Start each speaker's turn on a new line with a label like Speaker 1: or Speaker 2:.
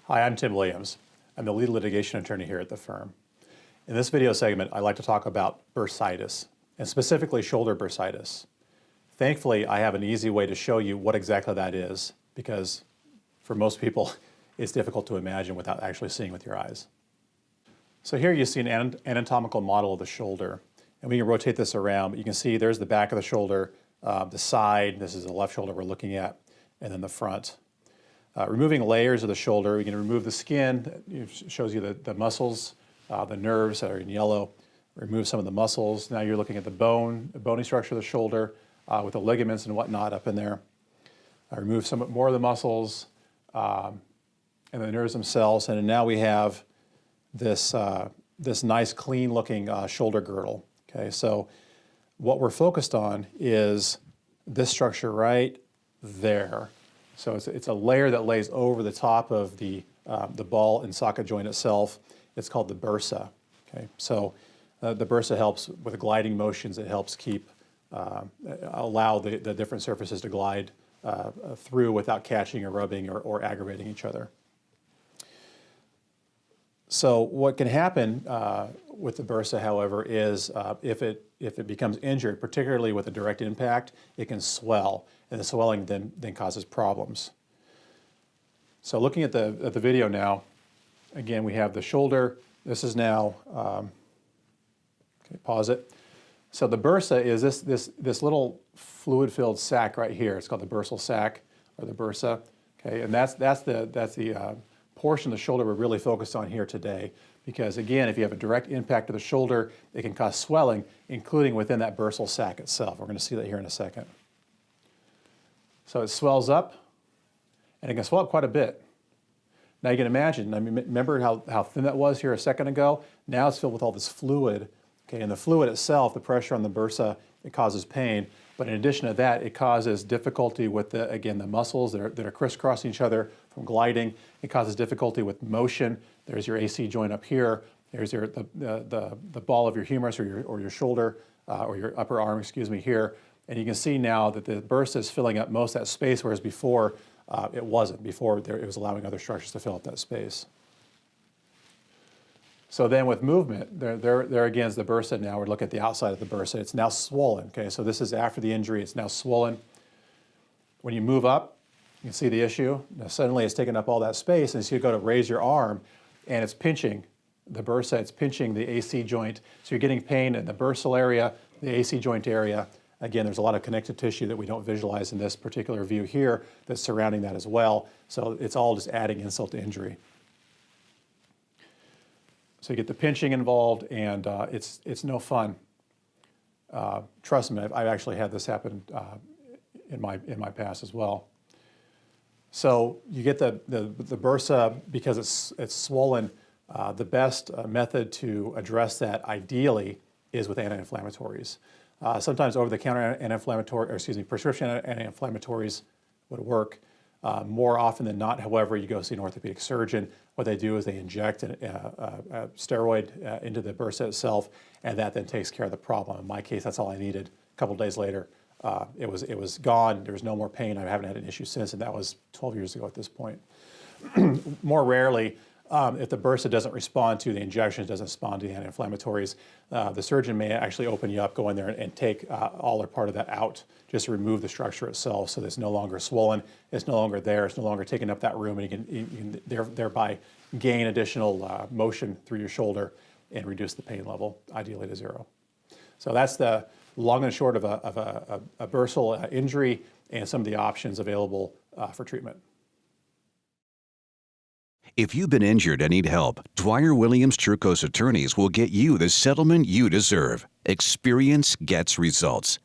Speaker 1: Hi, I'm Tim Williams. I'm the lead litigation attorney here at the firm. In this video segment, I'd like to talk about bursitis, and specifically shoulder bursitis. Thankfully, I have an easy way to show you what exactly that is, because for most people, it's difficult to imagine without actually seeing with your eyes. So here you see an anatomical model of the shoulder, and we can rotate this around, but you can see there's the back of the shoulder, the side, this is the left shoulder we're looking at, and then the front. Removing layers of the shoulder, we can remove the skin. It shows you the muscles, the nerves that are in yellow. Remove some of the muscles. Now you're looking at the bony structure of the shoulder with the ligaments and whatnot up in there. Remove some more of the muscles and the nerves themselves. And now we have this, this nice, clean-looking shoulder girdle. Okay, so what we're focused on is this structure right there. So it's a layer that lays over the top of the ball and socket joint itself. It's called the bursa. Okay, so the bursa helps with gliding motions. It helps keep allow the different surfaces to glide through without catching or rubbing or aggravating each other. So what can happen with the bursa, however, is if it becomes injured, particularly with a direct impact, it can swell, and the swelling then causes problems. So looking at the video now, again, we have the shoulder. This is now, okay, pause it. So the bursa is this little fluid-filled sac right here. It's called the bursal sac, or the bursa. Okay, and that's the portion of the shoulder we're really focused on here today, because again, if you have a direct impact to the shoulder, it can cause swelling, including within that bursal sac itself. We're going to see that here in a second. So it swells up, and it can swell up quite a bit. Now you can imagine, I mean, remember how thin that was here a second ago? Now it's filled with all this fluid. Okay, and the fluid itself, the pressure on the bursa, it causes pain. But in addition to that, it causes difficulty with the muscles that are crisscrossing each other from gliding. It causes difficulty with motion. There's your AC joint up here. There's the ball of your humerus or your shoulder or your upper arm, excuse me, here. And you can see now that the bursa is filling up most of that space, whereas before it wasn't. Before it was allowing other structures to fill up that space. So then with movement, there again is the bursa now. We're looking at the outside of the bursa. It's now swollen, okay? So this is after the injury. It's now swollen. When you move up, you can see the issue. Now suddenly it's taking up all that space, and so you go to raise your arm, and it's pinching the bursa. It's pinching the AC joint. So you're getting pain in the bursal area, the AC joint area. Again, there's a lot of connective tissue that we don't visualize in this particular view here that's surrounding that as well. So it's all just adding insult to injury. So you get the pinching involved, and it's no fun. Trust me, I've actually had this happen in my past as well. So you get the bursa because it's swollen. The best method to address that ideally is with anti-inflammatories. Sometimes over-the-counter anti-inflammatory, or excuse me, prescription anti-inflammatories would work. More often than not, however, you go see an orthopedic surgeon. What they do is they inject a steroid into the bursa itself, and that then takes care of the problem. In my case, that's all I needed. A couple of days later, it was gone. There was no more pain. I haven't had an issue since, and that was 12 years ago at this point. More rarely, if the bursa doesn't respond to the injections, doesn't respond to the anti-inflammatories, the surgeon may actually open you up, go in there and take all or part of that out, just to remove the structure itself so that it's no longer swollen, it's no longer there, it's no longer taking up that room, and you can thereby gain additional motion through your shoulder and reduce the pain level, ideally to zero. So that's the long and short of a bursal injury and some of the options available for treatment.
Speaker 2: If you've been injured and need help, Dwyer Williams Churkos attorneys will get you the settlement you deserve. Experience gets results.